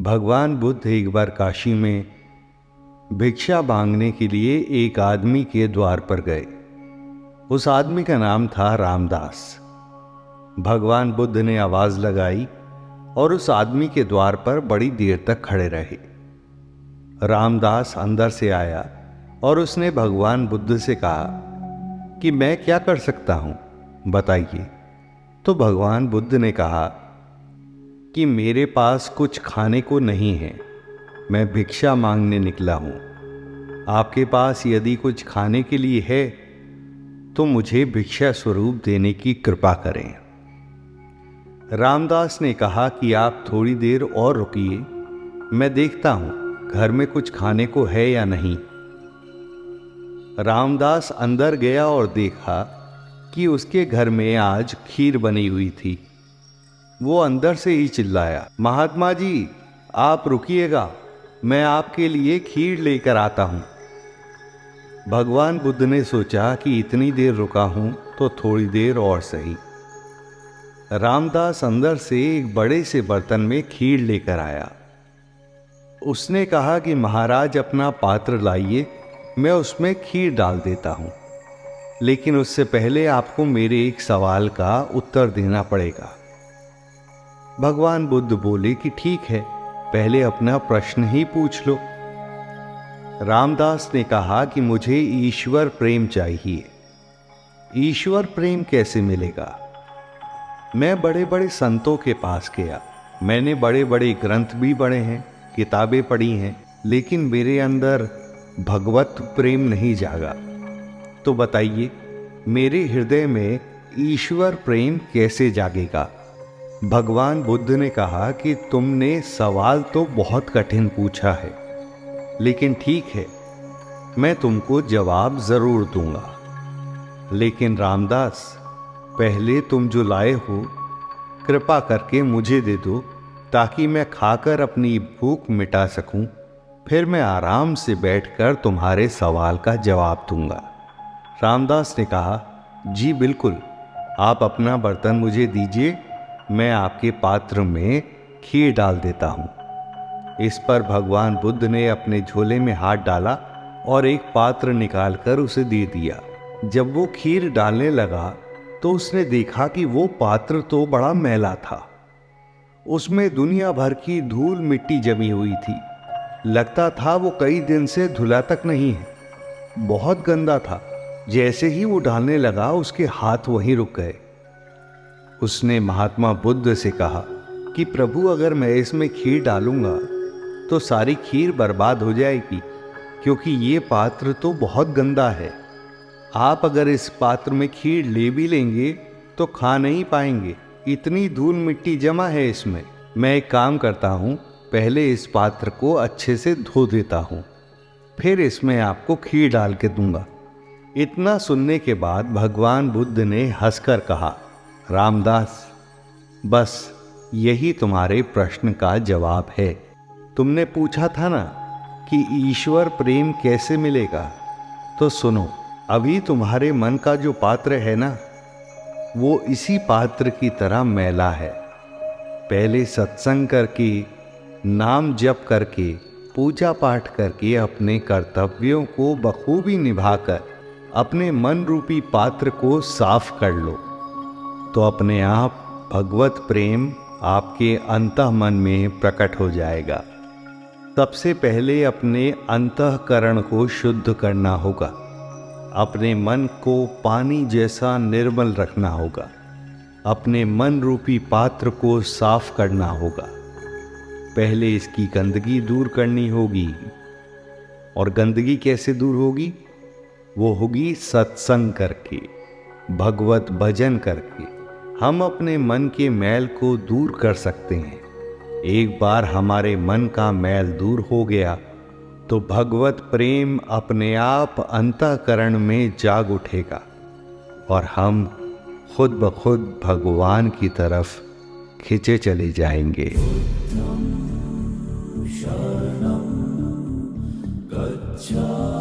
भगवान बुद्ध एक बार काशी में भिक्षा मांगने के लिए एक आदमी के द्वार पर गए। उस आदमी का नाम था रामदास। भगवान बुद्ध ने आवाज लगाई और उस आदमी के द्वार पर बड़ी देर तक खड़े रहे। रामदास अंदर से आया और उसने भगवान बुद्ध से कहा कि मैं क्या कर सकता हूं, बताइए। तो भगवान बुद्ध ने कहा कि मेरे पास कुछ खाने को नहीं है, मैं भिक्षा मांगने निकला हूं। आपके पास यदि कुछ खाने के लिए है तो मुझे भिक्षा स्वरूप देने की कृपा करें। रामदास ने कहा कि आप थोड़ी देर और रुकिए, मैं देखता हूं घर में कुछ खाने को है या नहीं। रामदास अंदर गया और देखा कि उसके घर में आज खीर बनी हुई थी। वो अंदर से ही चिल्लाया, महात्मा जी आप रुकिएगा, मैं आपके लिए खीर लेकर आता हूं। भगवान बुद्ध ने सोचा कि इतनी देर रुका हूं तो थोड़ी देर और सही। रामदास अंदर से एक बड़े से बर्तन में खीर लेकर आया। उसने कहा कि महाराज अपना पात्र लाइए, मैं उसमें खीर डाल देता हूं, लेकिन उससे पहले आपको मेरे एक सवाल का उत्तर देना पड़ेगा। भगवान बुद्ध बोले कि ठीक है, पहले अपना प्रश्न ही पूछ लो। रामदास ने कहा कि मुझे ईश्वर प्रेम चाहिए। ईश्वर प्रेम कैसे मिलेगा? मैं बड़े बड़े संतों के पास गया, मैंने बड़े बड़े ग्रंथ भी पढ़े हैं, किताबें पढ़ी हैं, लेकिन मेरे अंदर भगवत प्रेम नहीं जागा। तो बताइए मेरे हृदय में ईश्वर प्रेम कैसे जागेगा? भगवान बुद्ध ने कहा कि तुमने सवाल तो बहुत कठिन पूछा है, लेकिन ठीक है, मैं तुमको जवाब जरूर दूंगा। लेकिन रामदास, पहले तुम जो लाए हो कृपा करके मुझे दे दो, ताकि मैं खाकर अपनी भूख मिटा सकूं, फिर मैं आराम से बैठकर तुम्हारे सवाल का जवाब दूंगा। रामदास ने कहा, जी बिल्कुल, आप अपना बर्तन मुझे दीजिए, मैं आपके पात्र में खीर डाल देता हूं। इस पर भगवान बुद्ध ने अपने झोले में हाथ डाला और एक पात्र निकालकर उसे दे दिया। जब वो खीर डालने लगा तो उसने देखा कि वो पात्र तो बड़ा मैला था। उसमें दुनिया भर की धूल मिट्टी जमी हुई थी। लगता था वो कई दिन से धुला तक नहीं है। बहुत गंदा था। जैसे ही वो डालने लगा उसके हाथ वहीं रुक गए। उसने महात्मा बुद्ध से कहा कि प्रभु, अगर मैं इसमें खीर डालूंगा तो सारी खीर बर्बाद हो जाएगी, क्योंकि ये पात्र तो बहुत गंदा है। आप अगर इस पात्र में खीर ले भी लेंगे तो खा नहीं पाएंगे, इतनी धूल मिट्टी जमा है इसमें। मैं एक काम करता हूँ, पहले इस पात्र को अच्छे से धो देता हूँ, फिर इसमें आपको खीर डाल के दूंगा। इतना सुनने के बाद भगवान बुद्ध ने हंसकर कहा, रामदास, बस यही तुम्हारे प्रश्न का जवाब है। तुमने पूछा था ना कि ईश्वर प्रेम कैसे मिलेगा, तो सुनो, अभी तुम्हारे मन का जो पात्र है ना, वो इसी पात्र की तरह मैला है। पहले सत्संग करके, नाम जप करके, पूजा पाठ करके अपने कर्तव्यों को बखूबी निभाकर अपने मन रूपी पात्र को साफ कर लो, तो अपने आप भगवत प्रेम आपके अंतःमन में प्रकट हो जाएगा। सबसे पहले अपने अंतःकरण को शुद्ध करना होगा। अपने मन को पानी जैसा निर्मल रखना होगा। अपने मन रूपी पात्र को साफ करना होगा। पहले इसकी गंदगी दूर करनी होगी। और गंदगी कैसे दूर होगी? वो होगी सत्संग करके, भगवत भजन करके। हम अपने मन के मैल को दूर कर सकते हैं। एक बार हमारे मन का मैल दूर हो गया तो भगवत प्रेम अपने आप अंतःकरण में जाग उठेगा और हम खुद ब खुद भगवान की तरफ खिंचे चले जाएंगे। शरणं गच्छामि।